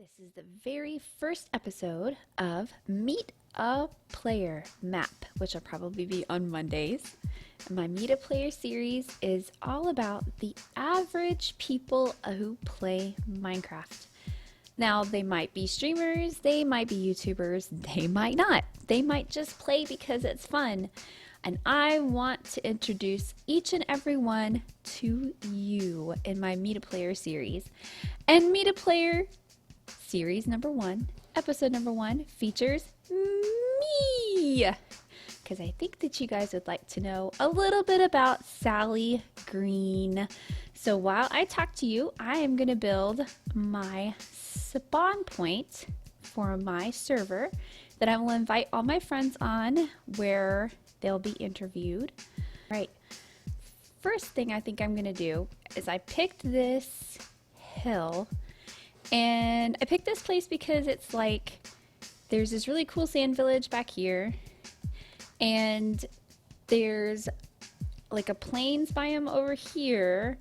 This is the very first episode of Meet a Player MaP, which will probably be on Mondays. My Meet a Player series is all about the average people who play Minecraft. Now, they might be streamers, they might be YouTubers, they might not. They might just play because it's fun. And I want to introduce each and every one to you in my Meet a Player series. And Meet a Player Series number 1, episode number 1 features me, because I think that you guys would like to know a little bit about SallyGreen. So while I talk to you, I am going to build my spawn point for my server that I will invite all my friends on, where they'll be interviewed. All right, first thing I think I'm going to do is I picked this hill. And I picked this place because it's like, there's this really cool sand village back here, and there's like a plains biome over here,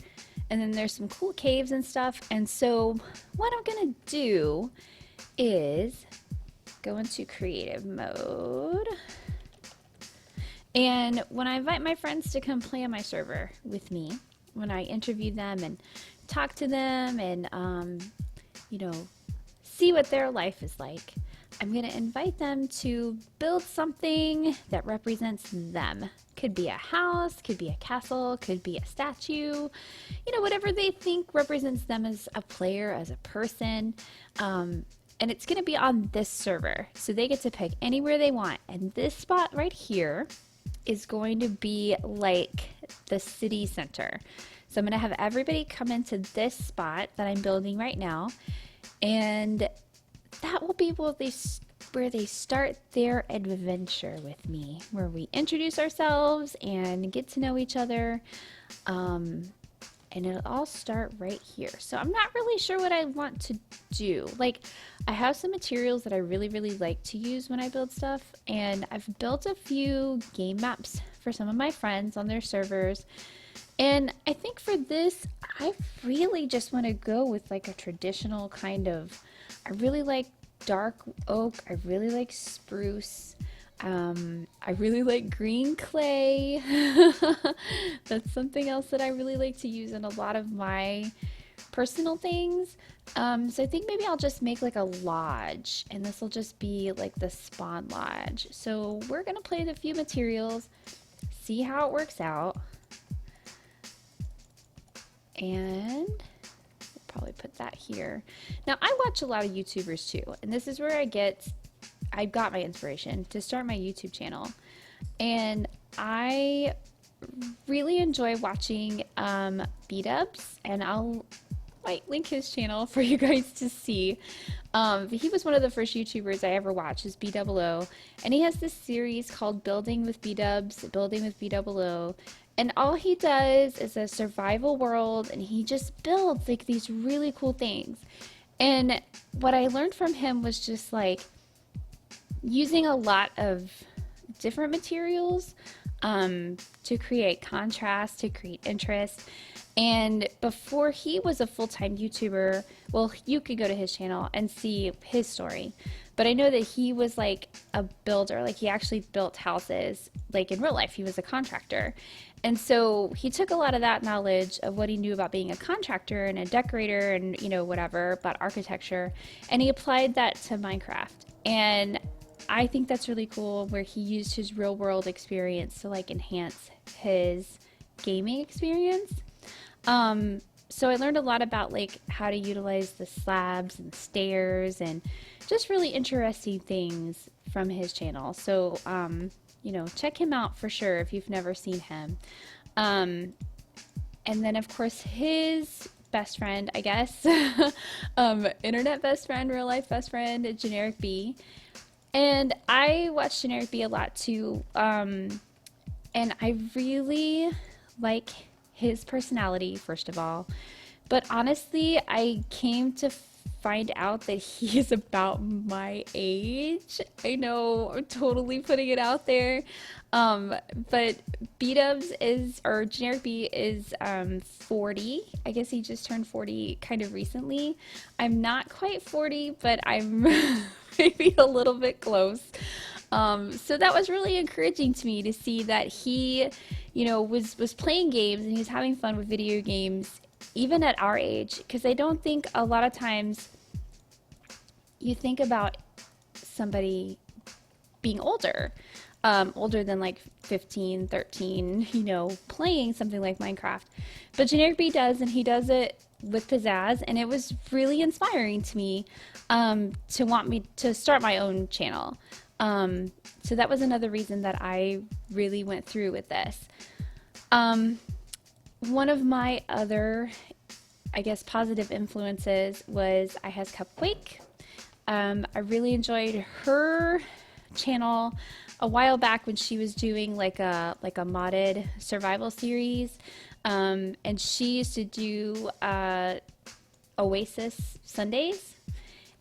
and then there's some cool caves and stuff. And so what I'm gonna do is go into creative mode, and when I invite my friends to come play on my server with me, when I interview them and talk to them and see what their life is like, I'm going to invite them to build something that represents them. Could be a house, could be a castle, could be a statue, whatever they think represents them as a player, as a person. And it's going to be on this server, so they get to pick anywhere they want. And this spot right here is going to be like the city center. So I'm going to have everybody come into this spot that I'm building right now, and that will be where they start their adventure with me, where we introduce ourselves and get to know each other, and it'll all start right here. So I'm not really sure what I want to do. Like, I have some materials that I really like to use when I build stuff, and I've built a few game maps for some of my friends on their servers. And I think for this, I really just want to go with like a traditional kind of, I really like dark oak, I really like spruce, I really like green clay. That's something else that I really like to use in a lot of my personal things. So I think maybe I'll just make like a lodge, and this will just be like the spawn lodge. So we're going to play with a few materials, see how it works out. And we'll probably put that here. Now, I watch a lot of YouTubers too, and this is where I got my inspiration to start my YouTube channel. And I really enjoy watching B-Dubs, and might link his channel for you guys to see. He was one of the first YouTubers I ever watched, is B00, and he has this series called Building with B-Dubs, Building with B00. And all he does is a survival world, and he just builds like these really cool things. And what I learned from him was just like using a lot of different materials to create contrast, to create interest. And before he was a full-time YouTuber, well, you could go to his channel and see his story. But I know that he was like a builder, like he actually built houses, like in real life, he was a contractor. And so he took a lot of that knowledge of what he knew about being a contractor and a decorator and, whatever, about architecture, and he applied that to Minecraft. And I think that's really cool, where he used his real world experience to like enhance his gaming experience. So I learned a lot about like how to utilize the slabs and stairs and just really interesting things from his channel. So, check him out for sure if you've never seen him. And then of course his best friend, I guess, internet best friend, real life best friend, Generic B. And I watch Generic B a lot too. And I really like his personality, first of all. But honestly, I came to find out that he is about my age. I know I'm totally putting it out there. But B-Dubs is, or Generic B is 40. I guess he just turned 40 kind of recently. I'm not quite 40, but I'm maybe a little bit close. So that was really encouraging to me to see that he, was playing games and he was having fun with video games even at our age, because I don't think a lot of times you think about somebody being older, older than like 15, 13, playing something like Minecraft. But Generic B does, and he does it with pizzazz, and it was really inspiring to me to want me to start my own channel. So that was another reason that I really went through with this. One of my other, I guess, positive influences was I Has Cupquake. I really enjoyed her channel a while back when she was doing like a modded survival series. And she used to do Oasis Sundays.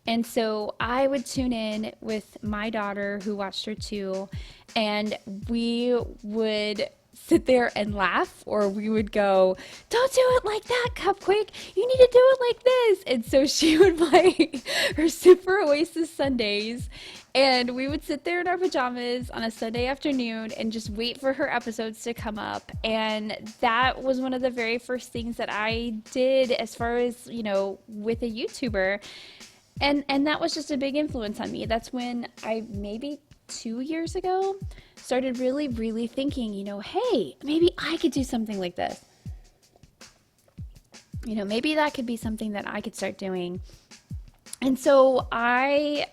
And so I would tune in with my daughter, who watched her too, and we would sit there and laugh, or we would go, "Don't do it like that, Cupquake. You need to do it like this." And so she would play her Super Oasis Sundays, and we would sit there in our pajamas on a Sunday afternoon and just wait for her episodes to come up. And that was one of the very first things that I did as far as, with a YouTuber. And that was just a big influence on me. That's when I, maybe 2 years ago, started really, really thinking, hey, maybe I could do something like this. Maybe that could be something that I could start doing. And so the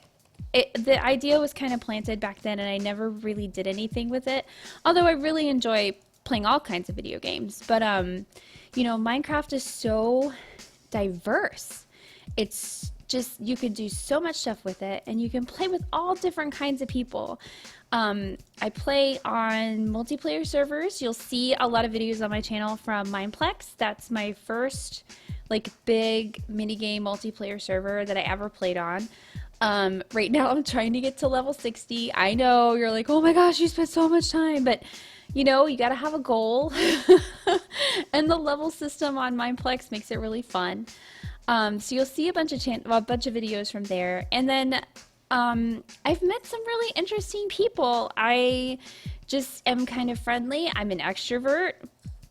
idea was kind of planted back then, and I never really did anything with it. Although I really enjoy playing all kinds of video games. But, Minecraft is so diverse. It's just, you could do so much stuff with it, and you can play with all different kinds of people. I play on multiplayer servers. You'll see a lot of videos on my channel from Mineplex. That's my first big minigame multiplayer server that I ever played on. Right now I'm trying to get to level 60. I know you're like, oh my gosh, you spent so much time, but you gotta have a goal. And the level system on Mineplex makes it really fun. So you'll see a bunch of videos from there. And then I've met some really interesting people. I just am kind of friendly. I'm an extrovert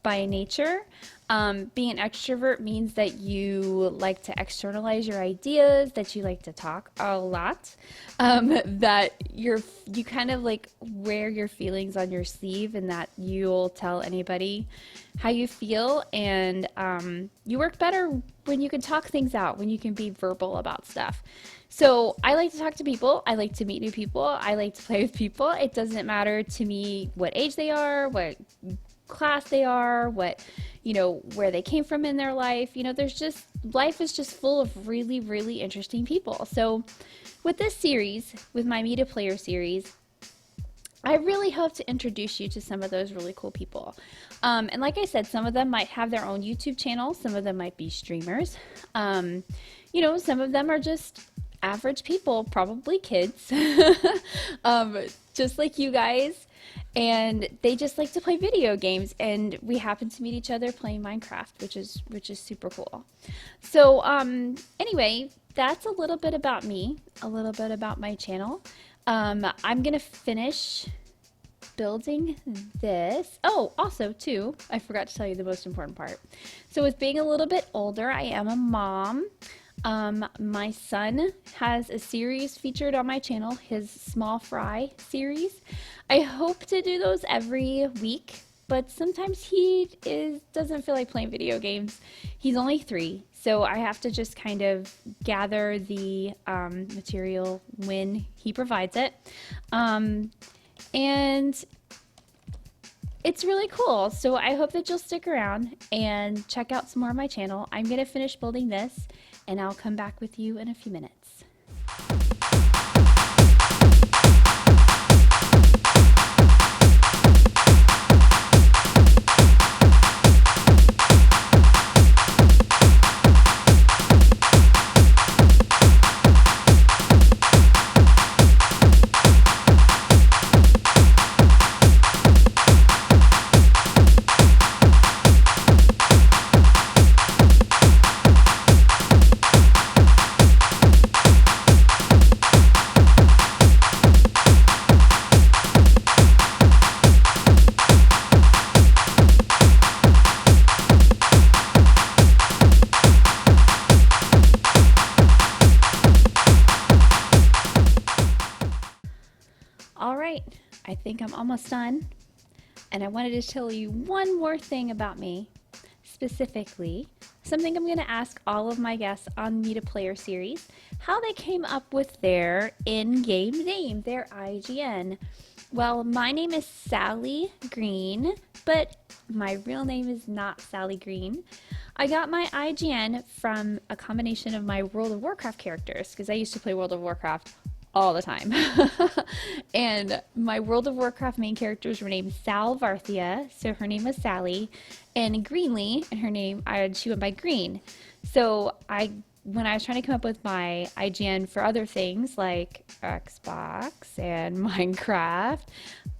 by nature. Being an extrovert means that you like to externalize your ideas, that you like to talk a lot, that you kind of wear your feelings on your sleeve, and that you'll tell anybody how you feel, and you work better when you can talk things out, when you can be verbal about stuff. So I like to talk to people. I like to meet new people. I like to play with people. It doesn't matter to me what age they are, what class they are, what where they came from in their life. Life is just full of really, really interesting people. So with this series, with my Meet a Player series, I really hope to introduce you to some of those really cool people. And like I said, some of them might have their own YouTube channel. Some of them might be streamers. Some of them are just average people, probably kids, just like you guys. And they just like to play video games, and we happen to meet each other playing Minecraft, which is super cool. So anyway, that's a little bit about me, a little bit about my channel. I'm gonna finish building this. Oh, also too, I forgot to tell you the most important part. So with being a little bit older, I am a mom. My son has a series featured on my channel, his Small Fry series. I hope to do those every week, but sometimes he doesn't feel like playing video games. He's only 3, so I have to just kind of gather the material when he provides it. And it's really cool. So I hope that you'll stick around and check out some more of my channel. I'm going to finish building this, and I'll come back with you in a few minutes. right, I think I'm almost done. And I wanted to tell you one more thing about me, specifically, something I'm going to ask all of my guests on Meet a Player series, how they came up with their in-game name, their IGN. Well, my name is SallyGreen, but my real name is not SallyGreen. I got my IGN from a combination of my World of Warcraft characters, because I used to play World of Warcraft all the time. And my World of Warcraft main characters were named Sal Varthia, so her name was Sally, and Greenlee, and her name, she went by Green. So when I was trying to come up with my IGN for other things like Xbox and Minecraft,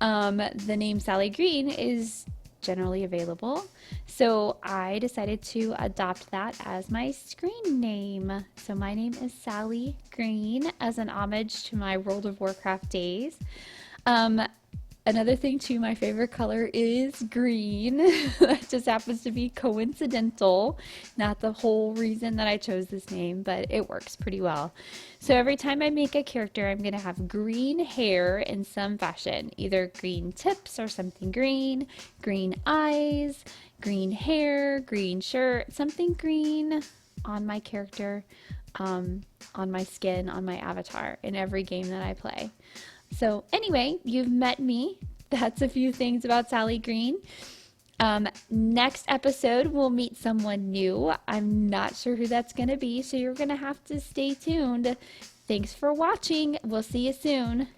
the name SallyGreen is generally available. So I decided to adopt that as my screen name. So my name is SallyGreen as an homage to my World of Warcraft days. Another thing too, my favorite color is green. That just happens to be coincidental, not the whole reason that I chose this name, but it works pretty well. So every time I make a character, I'm gonna have green hair in some fashion, either green tips or something green, green eyes, green hair, green shirt, something green on my character, on my skin, on my avatar in every game that I play. So anyway, you've met me. That's a few things about SallyGreen. Next episode, we'll meet someone new. I'm not sure who that's going to be, so you're going to have to stay tuned. Thanks for watching. We'll see you soon.